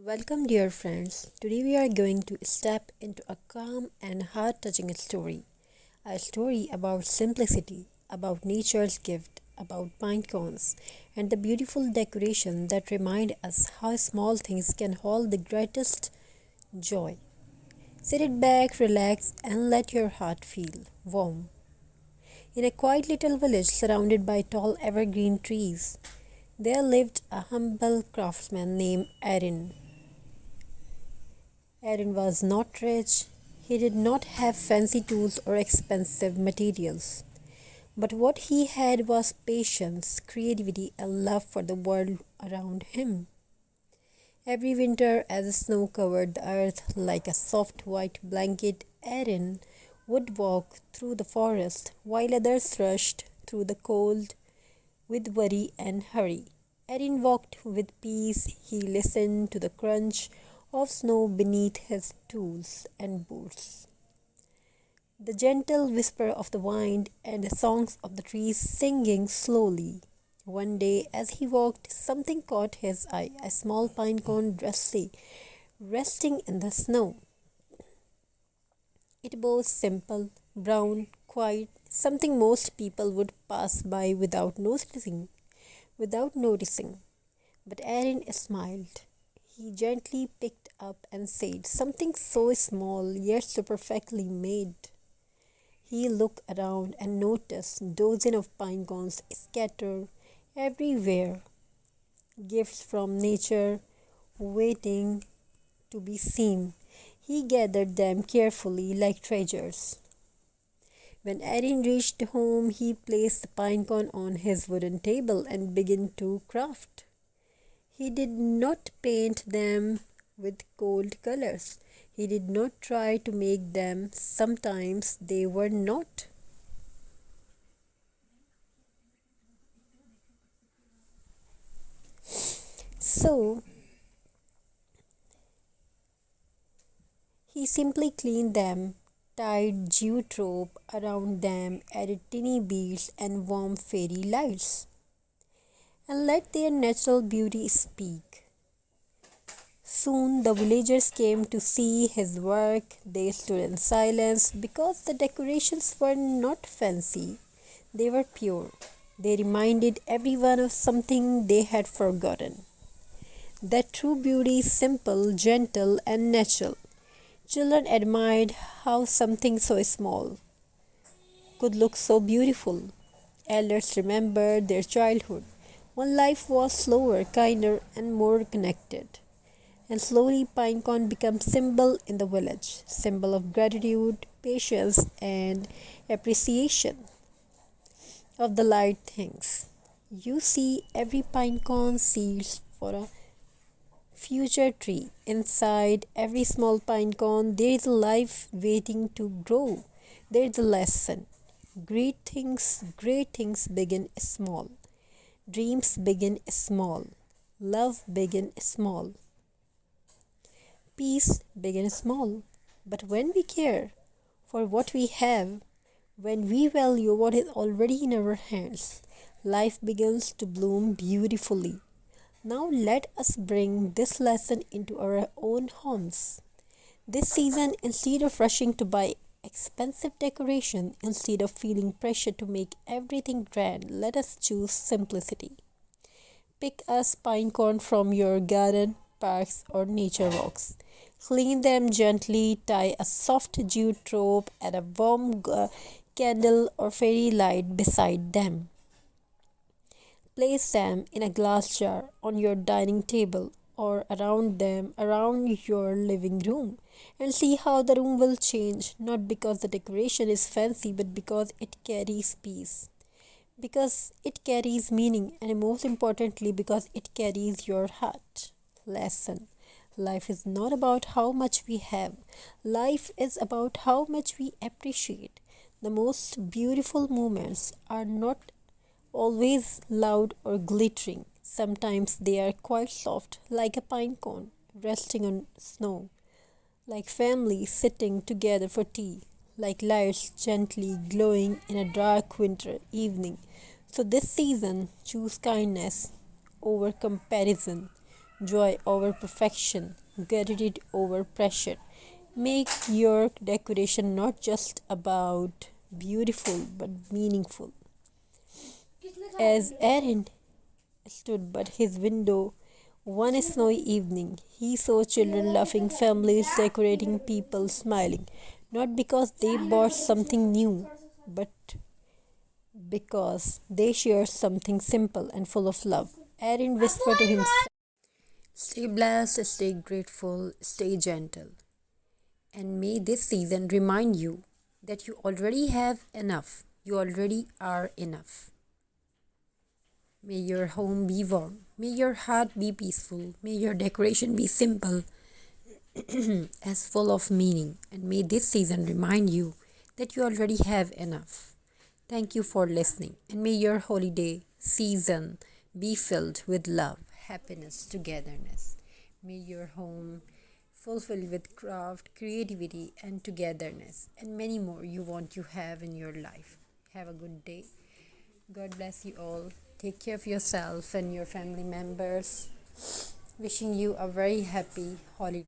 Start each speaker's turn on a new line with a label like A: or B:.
A: Welcome, dear friends. Today we are going to step into a calm and heart touching story. A story about simplicity, about nature's gift, about pine cones, and the beautiful decoration that remind us how small things can hold the greatest joy. Sit it back, relax, and let your heart feel warm. In a quiet little village surrounded by tall evergreen trees, there lived a humble craftsman named Erin. Aaron was not rich, he did not have fancy tools or expensive materials. But what he had was patience, creativity, and love for the world around him. Every winter, as the snow covered the earth like a soft white blanket, Aaron would walk through the forest while others rushed through the cold with worry and hurry. Erin walked with peace. He listened to the crunch of snow beneath his tools and boots, the gentle whisper of the wind, and the songs of the trees singing slowly. One day, as he walked, something caught his eye, a small pine cone resting in the snow. It was simple, brown, quiet, something most people would pass by without noticing. But Aaron smiled. He gently picked up and said, "Something so small yet so perfectly made." He looked around and noticed dozens of pine cones scattered everywhere, gifts from nature waiting to be seen. He gathered them carefully like treasures. When Erin reached home, he placed the pine cone on his wooden table and began to craft. He did not paint them with cold colors. He did not try to make them. Sometimes they were not. So he simply cleaned them, tied jute rope around them, added tiny beads and warm fairy lights, and let their natural beauty speak. Soon the villagers came to see his work. They stood in silence because the decorations were not fancy, they were pure. They reminded everyone of something they had forgotten, that true beauty is simple, gentle, and natural. Children admired how something so small could look so beautiful. Elders remembered their childhood when life was slower, kinder, and more connected. And slowly Pinecone becomes symbol in the village, symbol of gratitude, patience, and appreciation of the light things. You see every pinecone seeds for a future tree. Inside every small pinecone there is a life waiting to grow. There is a lesson. Great things begin small. Dreams begin small. Love begin small. Peace begins small, but when we care for what we have, when we value what is already in our hands, life begins to bloom beautifully. Now let us bring this lesson into our own homes. This season, instead of rushing to buy expensive decoration, instead of feeling pressure to make everything grand, let us choose simplicity. Pick a pine cone from your garden, parks, or nature walks. Clean them gently, tie a soft jute rope and a warm candle or fairy light beside them. Place them in a glass jar on your dining table or around your living room and see how the room will change, not because the decoration is fancy but because it carries peace, because it carries meaning, and most importantly, because it carries your heart. Lesson: life is not about how much we have, life is about how much we appreciate. The most beautiful moments are not always loud or glittering. Sometimes they are quite soft, like a pine cone resting on snow, like family sitting together for tea, like lights gently glowing in a dark winter evening. So, this season, choose kindness over comparison, joy over perfection, gratitude over pressure. Make your decoration not just about beautiful but meaningful. As Aaron stood by his window one snowy evening, he saw children laughing, families decorating, people smiling, not because they bought something new, but because they shared something simple and full of love. Aaron whispered to himself, "Stay blessed, stay grateful, stay gentle. And may this season remind you that you already have enough. You already are enough. May your home be warm. May your heart be peaceful. May your decoration be simple as full of meaning. And may this season remind you that you already have enough. Thank you for listening. And may your holiday season be filled with love, happiness, togetherness. May your home fulfilled with craft, creativity, and togetherness, and many more you want to have in your life. Have a good day. God bless you all. Take care of yourself and your family members. Wishing you a very happy holiday.